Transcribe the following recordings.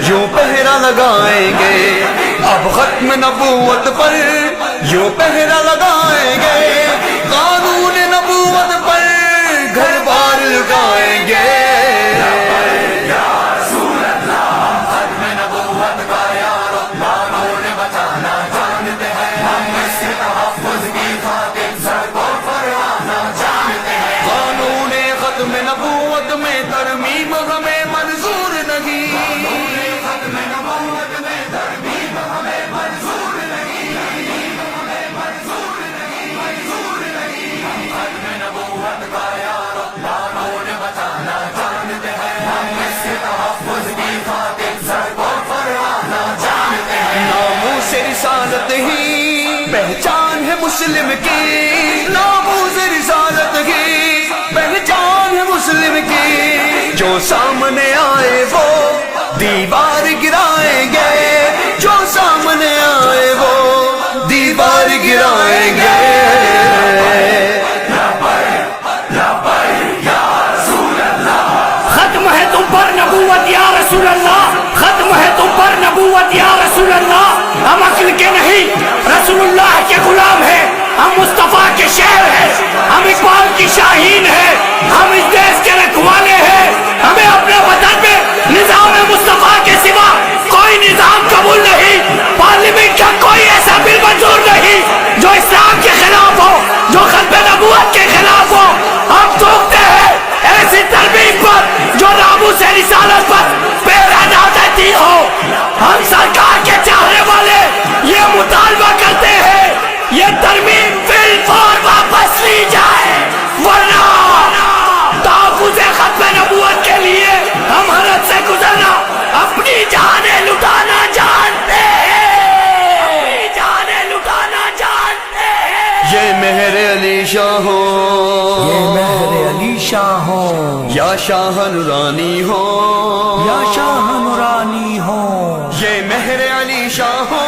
یوں پہرا لگائیں گے، اب ختم نبوت پر یوں پہرا لگائیں گے، قانون نبوت پر گھر بار لگائیں گے۔ نبوت میں ترمیم ہمیں منظور نہیں، ختم نبوت میں ترمیم ہمیں منظور نہیں، منظور نہیں، منظور نہیں، ختم نبوت کا یار قانون بچانا جانتے ہیں، ہم اس کے تحفظ کی خاطر سر کو فرمانا جانتے ہیں۔ ناموس رسالت ہی پہچان ہے مسلم کی، ناموس رسالت ہی پہچان ہے مسلم کی، جو سامنے آئے وہ دیوار گرائیں گے، جو سامنے آئے وہ دیوار گرائیں گے۔ ختم ہے تم پر نبوت یا رسول اللہ، ختم ہے تم پر نبوت یا رسول اللہ، ہم عقل کے نہیں رسول اللہ کے غلام ہیں، ہم مصطفیٰ کے شہر ہیں، ہم اقبال کی شاہین ہیں، ہم اس دیش کے رکھوالے ہیں، ہمیں اپنے وطن میں نظام مصطفیٰ کے سوا کوئی نظام قبول نہیں، پارلیمنٹ کا کوئی ایسا بل منظور نہیں جو اسلام کے خلاف ہو، جو ختم نبوت کے خلاف ہو۔ ہم ٹوکتے ہیں ایسی ترمیم پر جو ناموس رسالت پر پہرا نہ دیتی ہو۔ ہم سرکار کے چاہنے والے یہ مطالبہ کرتے ہیں یہ ترمیم فی الفور واپس لی جائے، ورنہ تحفظ ختم نبوت کے لیے ہم حد سے گزرنا اپنی جانیں لٹانا جانتے ہیں، اپنی جانیں لٹانا جانتے ہیں۔ یہ مہر علی شاہ ہو، یہ مہر علی شاہ ہو، یا شاہ نورانی ہو، یا شاہ نورانی ہو، یہ مہر علی شاہ ہو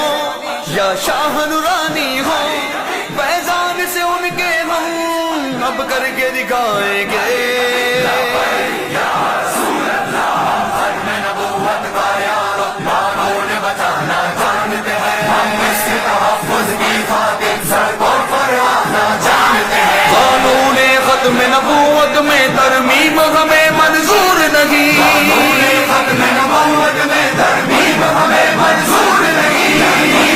یا شاہ نورانی ہو، فیضان سے ان کے ہم اب کر کے دکھائیں گے۔ قانون ختم نبوت میں ترمیم ہمیں منظور نہیں، ختم نبوت میں ترمیم ہمیں منظور نہیں،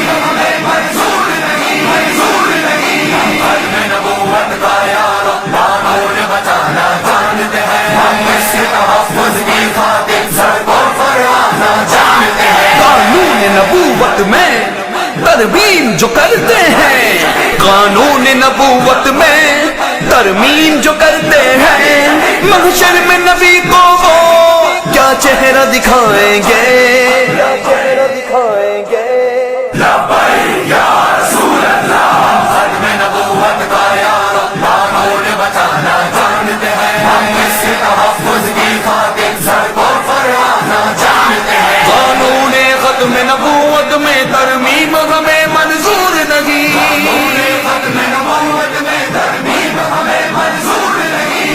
ہمیں منظور نہیں، منظور نہیں، ختم نبوت کا یار قانون بچانا جانتے ہیں، ہم اس کے تحفظ کی خاطر سر کو فرمانا جانتے ہیں۔ قانون نبوت میں ترمیم جو کرتے ہیں، قانون نبوت میں ترمیم جو کرتے ہیں، محشر میں نبی کو وہ کیا چہرہ دکھائیں گے، کیا چہرہ دکھائیں گے۔ لبیک یا رسول اللہ، ختم نبوت کا یار قانون بچانا جانتے ہیں، ہم اس کے تحفظ کی خاطر سر کو فرمانا جانتے ہیں۔ قانون ختم نبوت میں ترمیم ہمیں منظور نہیں، ختم نبوت میں ترمیم ہمیں منظور نہیں،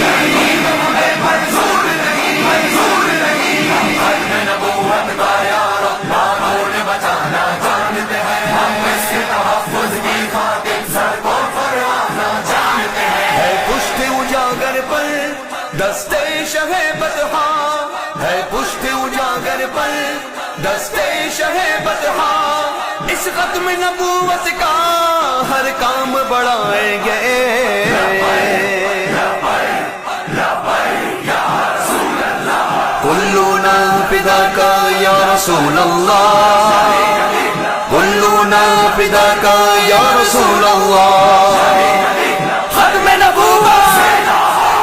ہمیں منظور نہیں، منظور نہیں، ختم نبوت کا یار قانون بچانا جانتے ہیں، ہم اس کے تحفظ کی خاطر سر کو فرمانا جانتے ہیں۔ ہے پشت اجاگر پر دستے شہ بطحا، ہے پشت اجاگر پر دستے شہ بطحا، اس ختم نبوت کا ہر کام بڑھائیں گے۔ کلنا فداک یا رسول اللہ، کلنا فداک یا رسول اللہ، ختم نبوت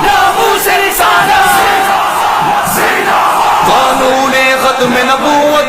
ناموس رسالت، قانون ختم نبوت